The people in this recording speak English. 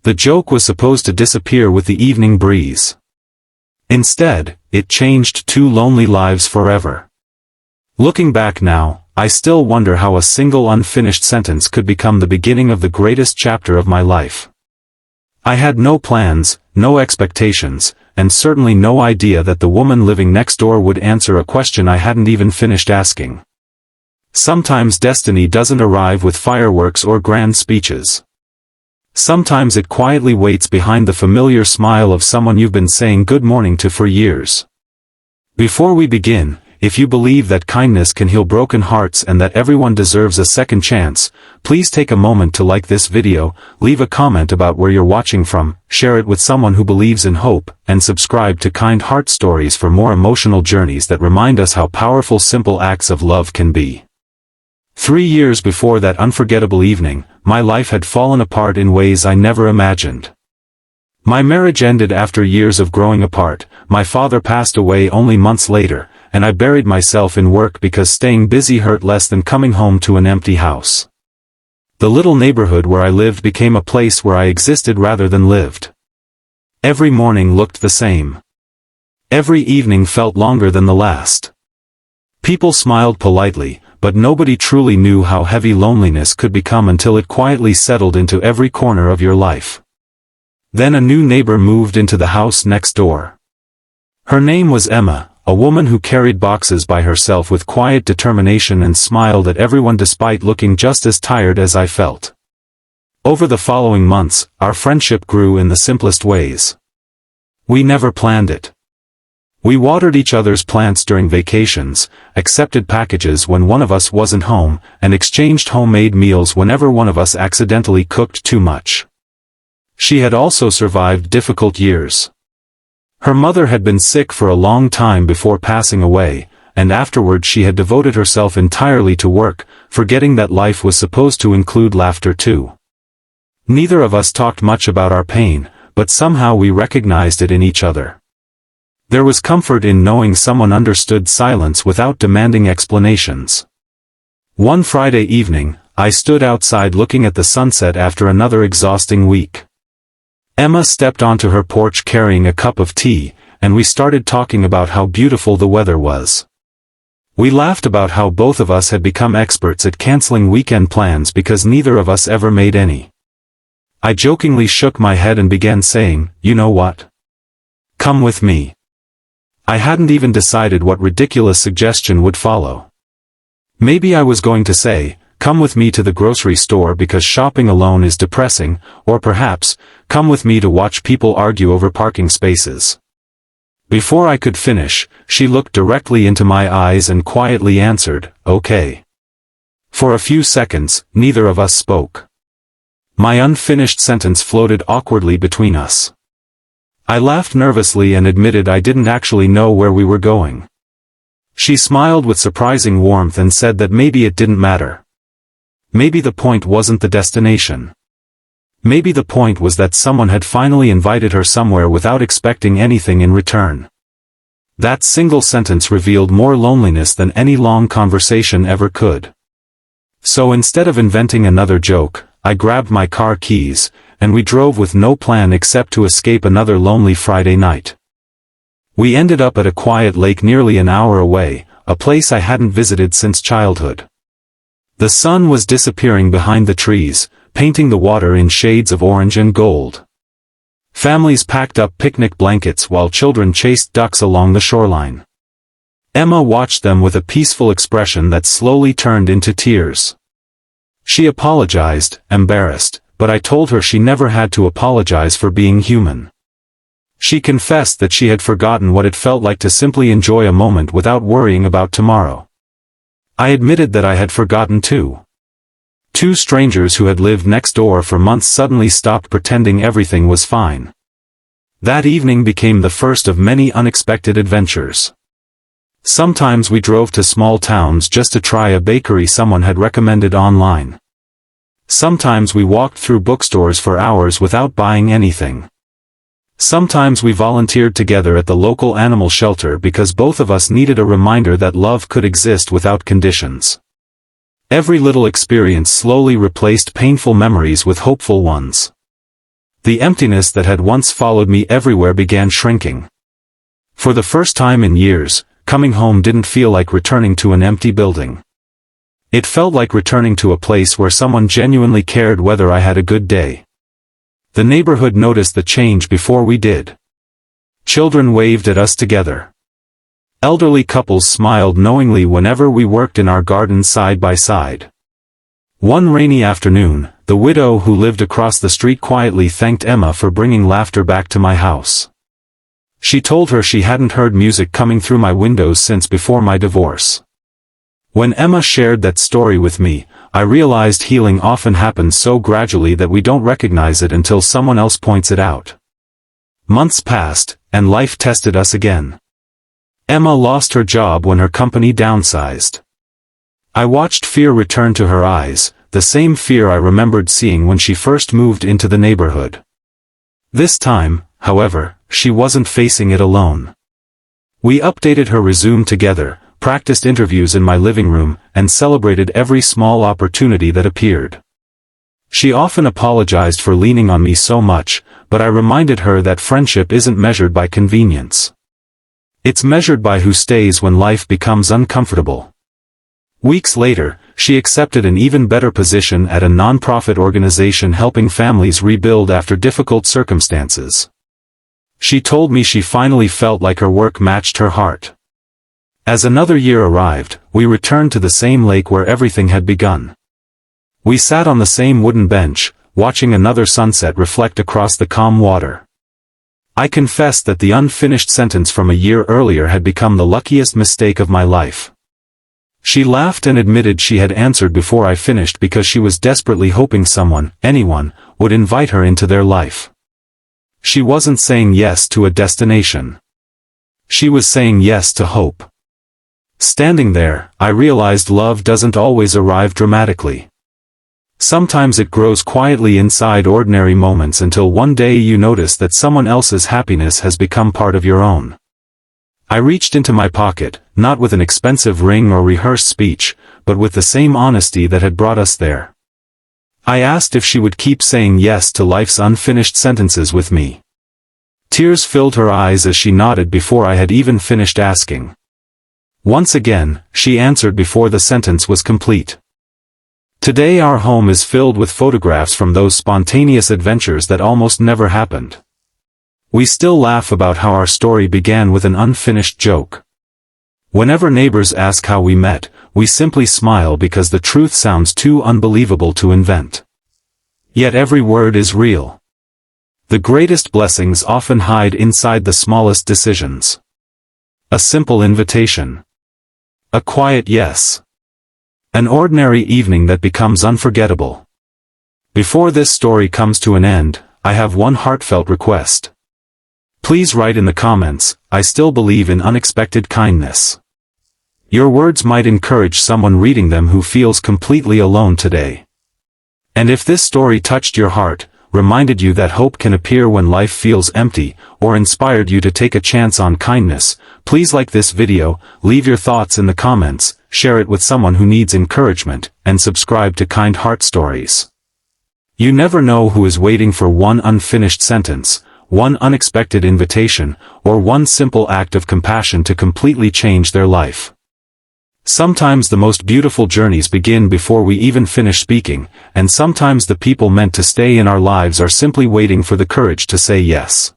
The joke was supposed to disappear with the evening breeze. Instead, it changed two lonely lives forever. Looking back now, I still wonder how a single unfinished sentence could become the beginning of the greatest chapter of my life. I had no plans, no expectations, and certainly no idea that the woman living next door would answer a question I hadn't even finished asking. Sometimes destiny doesn't arrive with fireworks or grand speeches. Sometimes it quietly waits behind the familiar smile of someone you've been saying good morning to for years. Before we begin, if you believe that kindness can heal broken hearts and that everyone deserves a second chance, please take a moment to like this video, leave a comment about where you're watching from, share it with someone who believes in hope, and subscribe to Kind Heart Stories for more emotional journeys that remind us how powerful simple acts of love can be. 3 years before that unforgettable evening, my life had fallen apart in ways I never imagined. My marriage ended after years of growing apart, my father passed away only months later, and I buried myself in work because staying busy hurt less than coming home to an empty house. The little neighborhood where I lived became a place where I existed rather than lived. Every morning looked the same. Every evening felt longer than the last. People smiled politely, but nobody truly knew how heavy loneliness could become until it quietly settled into every corner of your life. Then a new neighbor moved into the house next door. Her name was Emma, a woman who carried boxes by herself with quiet determination and smiled at everyone despite looking just as tired as I felt. Over the following months, our friendship grew in the simplest ways. We never planned it. We watered each other's plants during vacations, accepted packages when one of us wasn't home, and exchanged homemade meals whenever one of us accidentally cooked too much. She had also survived difficult years. Her mother had been sick for a long time before passing away, and afterward she had devoted herself entirely to work, forgetting that life was supposed to include laughter too. Neither of us talked much about our pain, but somehow we recognized it in each other. There was comfort in knowing someone understood silence without demanding explanations. One Friday evening, I stood outside looking at the sunset after another exhausting week. Emma stepped onto her porch carrying a cup of tea, and we started talking about how beautiful the weather was. We laughed about how both of us had become experts at canceling weekend plans because neither of us ever made any. I jokingly shook my head and began saying, "You know what? Come with me." I hadn't even decided what ridiculous suggestion would follow. Maybe I was going to say, "Come with me to the grocery store because shopping alone is depressing," or perhaps, "Come with me to watch people argue over parking spaces." Before I could finish, she looked directly into my eyes and quietly answered, "Okay." For a few seconds, neither of us spoke. My unfinished sentence floated awkwardly between us. I laughed nervously and admitted I didn't actually know where we were going. She smiled with surprising warmth and said that maybe it didn't matter. Maybe the point wasn't the destination. Maybe the point was that someone had finally invited her somewhere without expecting anything in return. That single sentence revealed more loneliness than any long conversation ever could. So instead of inventing another joke, I grabbed my car keys, and we drove with no plan except to escape another lonely Friday night. We ended up at a quiet lake nearly an hour away, a place I hadn't visited since childhood. The sun was disappearing behind the trees, painting the water in shades of orange and gold. Families packed up picnic blankets while children chased ducks along the shoreline. Emma watched them with a peaceful expression that slowly turned into tears. She apologized, embarrassed, but I told her she never had to apologize for being human. She confessed that she had forgotten what it felt like to simply enjoy a moment without worrying about tomorrow. I admitted that I had forgotten too. Two strangers who had lived next door for months suddenly stopped pretending everything was fine. That evening became the first of many unexpected adventures. Sometimes we drove to small towns just to try a bakery someone had recommended online. Sometimes we walked through bookstores for hours without buying anything. Sometimes we volunteered together at the local animal shelter because both of us needed a reminder that love could exist without conditions. Every little experience slowly replaced painful memories with hopeful ones. The emptiness that had once followed me everywhere began shrinking. For the first time in years, coming home didn't feel like returning to an empty building. It felt like returning to a place where someone genuinely cared whether I had a good day. The neighborhood noticed the change before we did. Children waved at us together. Elderly couples smiled knowingly whenever we worked in our garden side by side. One rainy afternoon, the widow who lived across the street quietly thanked Emma for bringing laughter back to my house. She told her she hadn't heard music coming through my windows since before my divorce. When Emma shared that story with me, I realized healing often happens so gradually that we don't recognize it until someone else points it out. Months passed, and life tested us again. Emma lost her job when her company downsized. I watched fear return to her eyes, the same fear I remembered seeing when she first moved into the neighborhood. This time, however, she wasn't facing it alone. We updated her resume together, practiced interviews in my living room, and celebrated every small opportunity that appeared. She often apologized for leaning on me so much, but I reminded her that friendship isn't measured by convenience. It's measured by who stays when life becomes uncomfortable. Weeks later, she accepted an even better position at a nonprofit organization helping families rebuild after difficult circumstances. She told me she finally felt like her work matched her heart. As another year arrived, we returned to the same lake where everything had begun. We sat on the same wooden bench, watching another sunset reflect across the calm water. I confessed that the unfinished sentence from a year earlier had become the luckiest mistake of my life. She laughed and admitted she had answered before I finished because she was desperately hoping someone, anyone, would invite her into their life. She wasn't saying yes to a destination. She was saying yes to hope. Standing there, I realized love doesn't always arrive dramatically. Sometimes it grows quietly inside ordinary moments until one day you notice that someone else's happiness has become part of your own. I reached into my pocket, not with an expensive ring or rehearsed speech, but with the same honesty that had brought us there. I asked if she would keep saying yes to life's unfinished sentences with me. Tears filled her eyes as she nodded before I had even finished asking. Once again, she answered before the sentence was complete. Today our home is filled with photographs from those spontaneous adventures that almost never happened. We still laugh about how our story began with an unfinished joke. Whenever neighbors ask how we met, we simply smile because the truth sounds too unbelievable to invent. Yet every word is real. The greatest blessings often hide inside the smallest decisions. A simple invitation. A quiet yes. An ordinary evening that becomes unforgettable. Before this story comes to an end, I have one heartfelt request. Please write in the comments, "I still believe in unexpected kindness." Your words might encourage someone reading them who feels completely alone today. And if this story touched your heart, reminded you that hope can appear when life feels empty, or inspired you to take a chance on kindness, please like this video, leave your thoughts in the comments, share it with someone who needs encouragement, and subscribe to Kind Heart Stories. You never know who is waiting for one unfinished sentence, one unexpected invitation, or one simple act of compassion to completely change their life. Sometimes the most beautiful journeys begin before we even finish speaking, and sometimes the people meant to stay in our lives are simply waiting for the courage to say yes.